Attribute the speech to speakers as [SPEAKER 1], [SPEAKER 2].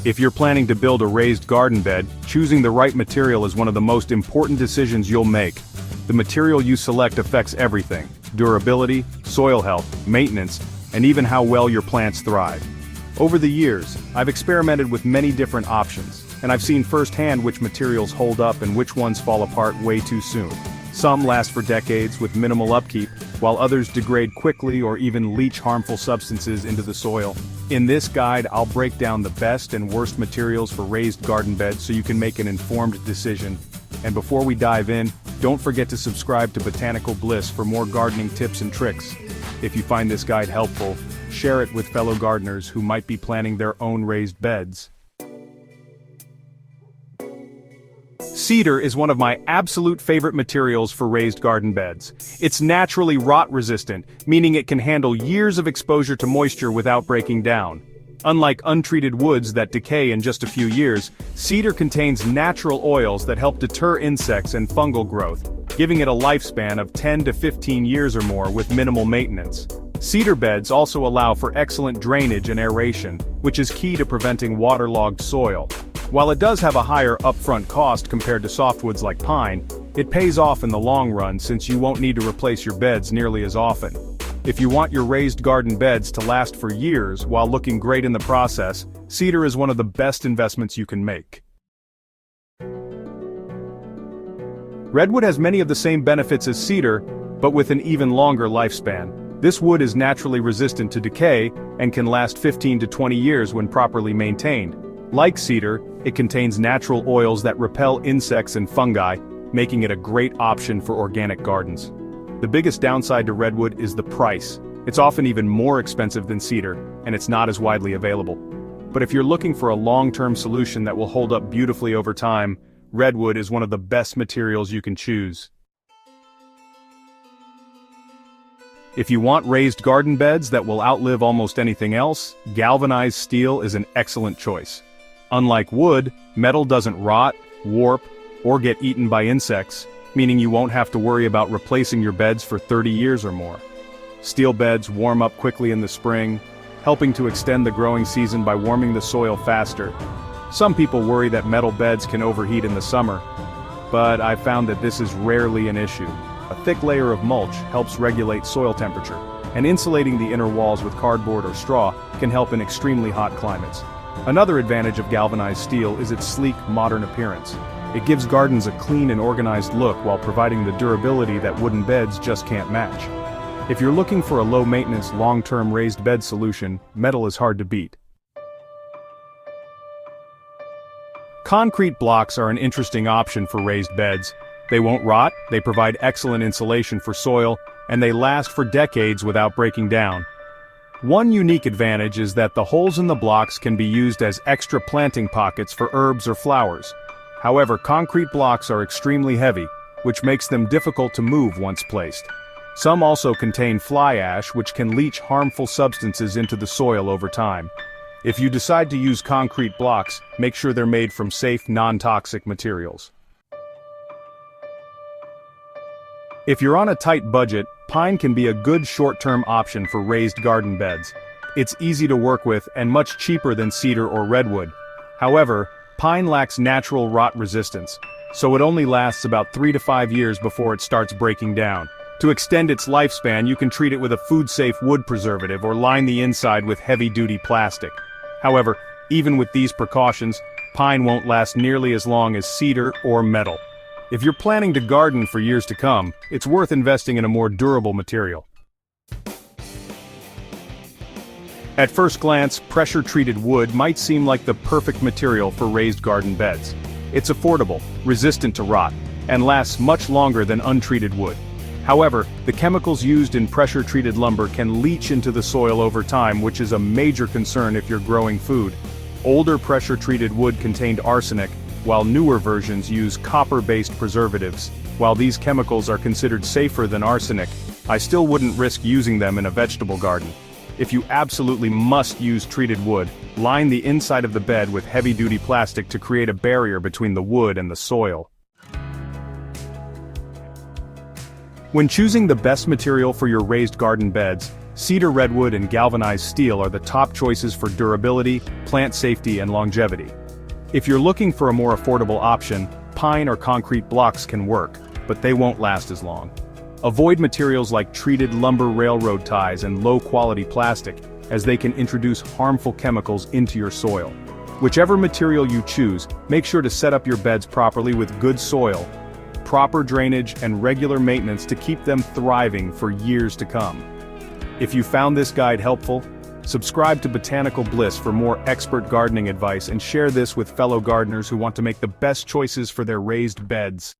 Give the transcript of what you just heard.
[SPEAKER 1] If you're planning to build a raised garden bed, choosing the right material is one of the most important decisions you'll make. The material you select affects everything: durability, soil health, maintenance, and even how well your plants thrive. Over the years, I've experimented with many different options, and I've seen firsthand which materials hold up and which ones fall apart way too soon. Some last for decades with minimal upkeep, while others degrade quickly or even leach harmful substances into the soil. In this guide, I'll break down the best and worst materials for raised garden beds so you can make an informed decision. And before we dive in, don't forget to subscribe to Botanical Bliss for more gardening tips and tricks. If you find this guide helpful, share it with fellow gardeners who might be planning their own raised beds. Cedar is one of my absolute favorite materials for raised garden beds. It's naturally rot-resistant, meaning it can handle years of exposure to moisture without breaking down. Unlike untreated woods that decay in just a few years, cedar contains natural oils that help deter insects and fungal growth, giving it a lifespan of 10 to 15 years or more with minimal maintenance. Cedar beds also allow for excellent drainage and aeration, which is key to preventing waterlogged soil. While it does have a higher upfront cost compared to softwoods like pine, it pays off in the long run since you won't need to replace your beds nearly as often. If you want your raised garden beds to last for years while looking great in the process, cedar is one of the best investments you can make. Redwood has many of the same benefits as cedar, but with an even longer lifespan. This wood is naturally resistant to decay and can last 15 to 20 years when properly maintained. Like cedar, it contains natural oils that repel insects and fungi, making it a great option for organic gardens. The biggest downside to redwood is the price. It's often even more expensive than cedar, and it's not as widely available. But if you're looking for a long-term solution that will hold up beautifully over time, redwood is one of the best materials you can choose. If you want raised garden beds that will outlive almost anything else, galvanized steel is an excellent choice. Unlike wood, metal doesn't rot, warp, or get eaten by insects, meaning you won't have to worry about replacing your beds for 30 years or more. Steel beds warm up quickly in the spring, helping to extend the growing season by warming the soil faster. Some people worry that metal beds can overheat in the summer, but I've found that this is rarely an issue. A thick layer of mulch helps regulate soil temperature, and insulating the inner walls with cardboard or straw can help in extremely hot climates. Another advantage of galvanized steel is its sleek, modern appearance. It gives gardens a clean and organized look while providing the durability that wooden beds just can't match. If you're looking for a low-maintenance, long-term raised bed solution, metal is hard to beat. Concrete blocks are an interesting option for raised beds. They won't rot, they provide excellent insulation for soil, and they last for decades without breaking down. One unique advantage is that the holes in the blocks can be used as extra planting pockets for herbs or flowers. However, concrete blocks are extremely heavy, which makes them difficult to move once placed. Some also contain fly ash, which can leach harmful substances into the soil over time. If you decide to use concrete blocks, make sure they're made from safe, non-toxic materials. If you're on a tight budget, pine can be a good short-term option for raised garden beds. It's easy to work with and much cheaper than cedar or redwood. However, pine lacks natural rot resistance, so it only lasts about 3 to 5 years before it starts breaking down. To extend its lifespan, you can treat it with a food-safe wood preservative or line the inside with heavy-duty plastic. However, even with these precautions, pine won't last nearly as long as cedar or metal. If you're planning to garden for years to come, it's worth investing in a more durable material. At first glance, pressure-treated wood might seem like the perfect material for raised garden beds. It's affordable, resistant to rot, and lasts much longer than untreated wood. However, the chemicals used in pressure-treated lumber can leach into the soil over time, which is a major concern if you're growing food. Older pressure-treated wood contained arsenic, while newer versions use copper-based preservatives. While these chemicals are considered safer than arsenic, I still wouldn't risk using them in a vegetable garden. If you absolutely must use treated wood, line the inside of the bed with heavy-duty plastic to create a barrier between the wood and the soil. When choosing the best material for your raised garden beds, Cedar redwood and galvanized steel are the top choices for durability, plant safety and longevity. If you're looking for a more affordable option, pine or concrete blocks can work, but they won't last as long. Avoid materials like treated lumber railroad ties and low-quality plastic, as they can introduce harmful chemicals into your soil. Whichever material you choose, make sure to set up your beds properly with good soil, proper drainage and regular maintenance to keep them thriving for years to come. If you found this guide helpful, subscribe to Botanical Bliss for more expert gardening advice and share this with fellow gardeners who want to make the best choices for their raised beds.